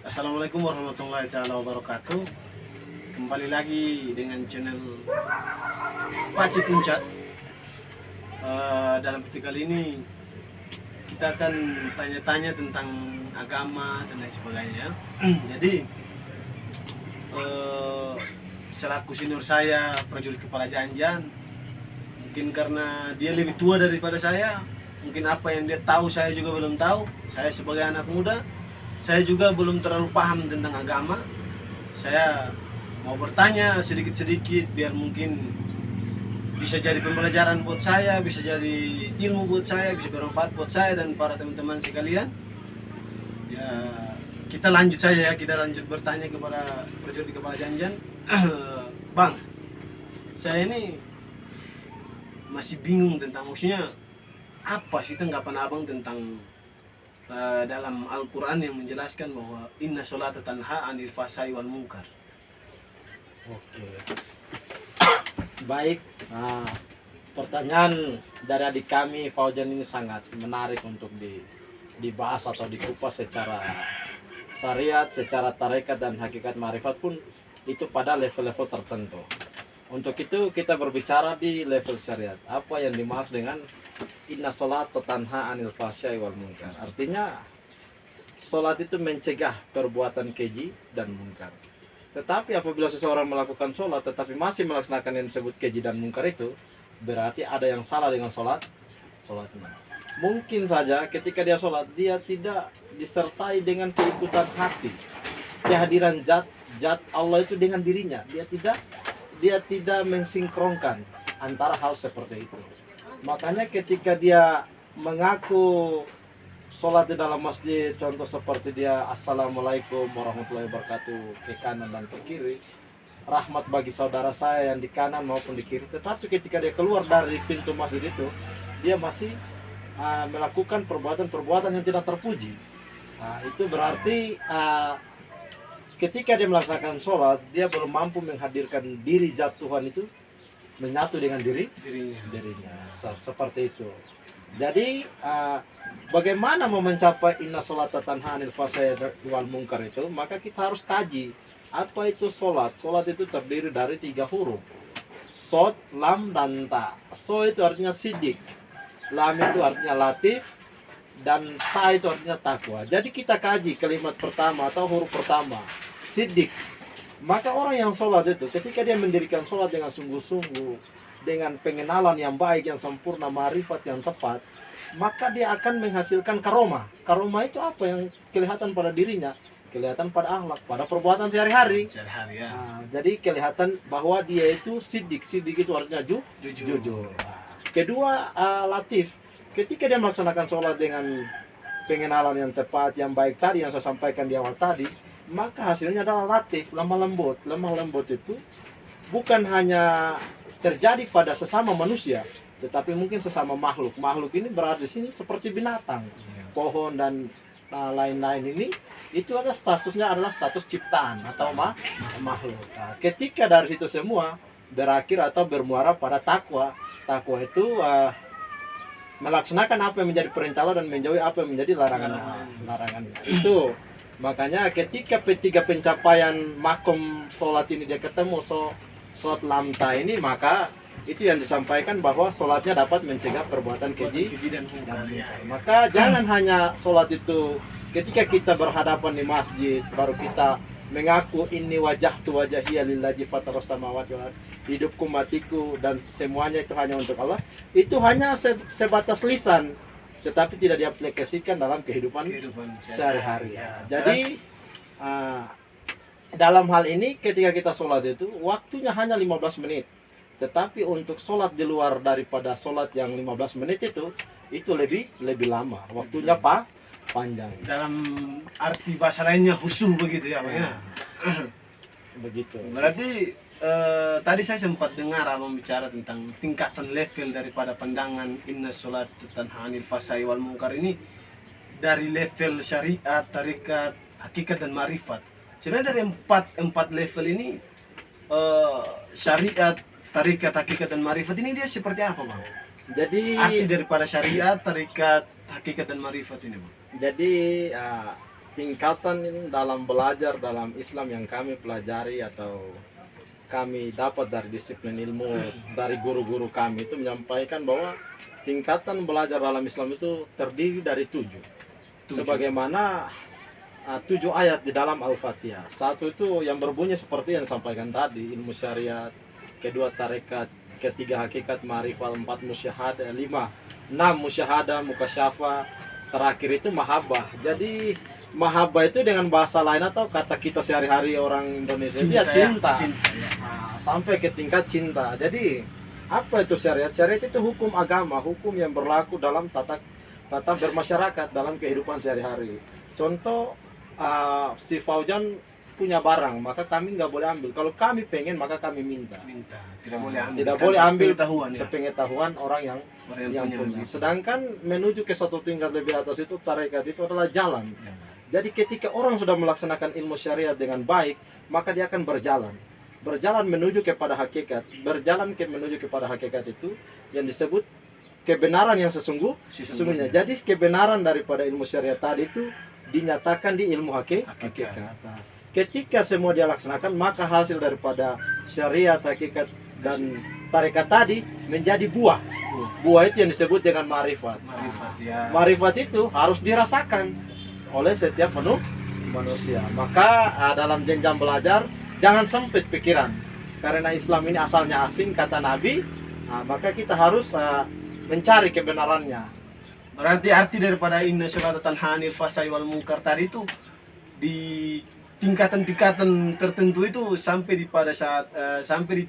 Assalamualaikum warahmatullahi taala wabarakatuh. Kembali lagi dengan channel Paci Puncak. Dalam video kali ini kita akan tanya-tanya tentang agama dan lain sebagainya. Jadi eh, selaku senior saya, prajurit kepala Janjan, mungkin karena dia lebih tua daripada saya, mungkin apa yang dia tahu saya juga belum tahu. Saya sebagai anak muda, saya juga belum terlalu paham tentang agama. Saya mau bertanya sedikit-sedikit biar mungkin bisa jadi pembelajaran buat saya, bisa jadi ilmu buat saya, bisa bermanfaat buat saya dan para teman-teman sekalian. Ya, kita lanjut saja ya, kita lanjut bertanya kepada prajurit kepala Janjan. Bang, saya ini masih bingung tentang maksudnya apa sih tanggapan abang tentang dalam Al-Quran yang menjelaskan bahwa inna sholata tanha anil fasai wal munkar. Oke, baik. Nah, pertanyaan dari adik kami Faujan ini sangat menarik untuk dibahas atau dikupas secara syariat, secara tarekat dan hakikat marifat pun itu pada level-level tertentu. Untuk itu kita berbicara di level syariat. Apa yang dimaksud dengan inna sholat tanha anil fahsya'i wal munkar? Artinya sholat itu mencegah perbuatan keji dan munkar. Tetapi apabila seseorang melakukan sholat tetapi masih melaksanakan yang disebut keji dan munkar itu, berarti ada yang salah dengan sholatnya. Mungkin saja ketika dia sholat, dia tidak disertai dengan keikutan hati, kehadiran zat Allah itu dengan dirinya. Dia tidak mensinkronkan antara hal seperti itu. Makanya ketika dia mengaku sholat di dalam masjid, contoh seperti dia assalamualaikum warahmatullahi wabarakatuh ke kanan dan ke kiri, rahmat bagi saudara saya yang di kanan maupun di kiri, tetapi ketika dia keluar dari pintu masjid itu, dia masih melakukan perbuatan-perbuatan yang tidak terpuji. Itu berarti ketika dia melaksanakan sholat, dia belum mampu menghadirkan diri zat Tuhan itu menyatu dengan dirinya. Seperti itu. Jadi bagaimana mau mencapai inna sholata tanha anil fahsya'i wal munkar itu, maka kita harus kaji apa itu sholat. Sholat itu terdiri dari 3 huruf, sod, lam, dan ta. So itu artinya sidik, lam itu artinya latif, dan ta itu artinya takwa. Jadi kita kaji kalimat pertama atau huruf pertama, sidik. Maka orang yang sholat itu ketika dia mendirikan sholat dengan sungguh-sungguh, dengan pengenalan yang baik, yang sempurna, marifat yang tepat, maka dia akan menghasilkan karomah. Karomah itu apa yang kelihatan pada dirinya? Kelihatan pada akhlak, pada perbuatan sehari-hari. Ya. Jadi kelihatan bahwa dia itu sidik. Sidik itu artinya jujur. Kedua, latif. Ketika dia melaksanakan sholat dengan pengenalan yang tepat, yang baik tadi, yang saya sampaikan di awal tadi, maka hasilnya adalah latif, lemah lembut. Lemah lembut itu bukan hanya terjadi pada sesama manusia, tetapi mungkin sesama makhluk. Makhluk ini berada di sini seperti binatang, pohon dan lain-lain ini. Itu ada statusnya adalah status ciptaan atau makhluk. Ketika dari situ semua berakhir atau bermuara pada takwa. Takwa itu melaksanakan apa yang menjadi perintah Allah dan menjauhi apa yang menjadi larangannya. Itu makanya ketika ketiga pencapaian makom sholat ini dia ketemu sholat lamta ini, maka itu yang disampaikan bahwa sholatnya dapat mencegah perbuatan keji dan munkar. Maka jangan hanya sholat itu ketika kita berhadapan di masjid baru kita mengaku ini wajahiyya lillazi fataras samawati wal ardh, hidupku matiku dan semuanya itu hanya untuk Allah. Itu hanya sebatas lisan, tetapi tidak diaplikasikan dalam kehidupan sehari-hari. Jadi dalam hal ini ketika kita sholat itu waktunya hanya 15 menit, tetapi untuk sholat di luar daripada sholat yang 15 menit itu lebih lama waktunya, panjang. Dalam arti bahasa lainnya khusyuk begitu ya, Bang ya. Begitu. Berarti tadi saya sempat dengar abang bicara tentang tingkatan level daripada pandangan inna sholat tanha anil fahsya'i wal munkar ini dari level syariat, tarekat, hakikat dan marifat. Sebenarnya dari empat level ini syariat, tarekat, hakikat dan marifat ini dia seperti apa, Bang? Jadi arti daripada syariat, tarekat, hakikat dan marifat ini, Bang. Jadi tingkatan ini dalam belajar dalam Islam yang kami pelajari atau kami dapat dari disiplin ilmu dari guru-guru kami itu menyampaikan bahwa tingkatan belajar dalam Islam itu terdiri dari 7. Sebagaimana 7 ayat di dalam Al-Fatihah. Satu itu yang berbunyi seperti yang disampaikan tadi, ilmu syariat, kedua tarekat, ketiga hakikat, ma'rifat, 4 musyahadah, 5, 6 musyahadah, mukasyafa, terakhir itu mahabbah. Jadi mahabbah itu dengan bahasa lain atau kata kita sehari-hari orang Indonesia dia cinta. Cinta, ya. Sampai ke tingkat cinta. Jadi apa itu syariat? Syariat itu hukum agama, hukum yang berlaku dalam tata bermasyarakat dalam kehidupan sehari-hari. Contoh, si Fauzan punya barang, maka kami nggak boleh ambil. Kalau kami pengen, maka kami minta. Tidak boleh ambil. Tidak boleh ambil pengetahuan, ya. sepengetahuan orang yang punya. Sedangkan menuju ke satu tingkat lebih atas itu tarekat itu adalah jalan. Jadi ketika orang sudah melaksanakan ilmu syariat dengan baik, maka dia akan berjalan menuju kepada hakikat. Menuju kepada hakikat itu yang disebut kebenaran yang sesungguhnya. Jadi kebenaran daripada ilmu syariat tadi itu dinyatakan di ilmu hakikat. Ketika semua dia laksanakan, maka hasil daripada syariat, hakikat dan tarekat tadi menjadi buah. Buah itu yang disebut dengan ma'rifat. Ya. Ma'rifat itu harus dirasakan oleh setiap manusia. Maka dalam jenjang belajar jangan sempit pikiran. Karena Islam ini asalnya asing kata Nabi, maka kita harus mencari kebenarannya. Berarti arti daripada inna syaratan hanil fasai wal munkar tadi itu di tingkatan-tingkatan tertentu itu sampai di pada saat sampai di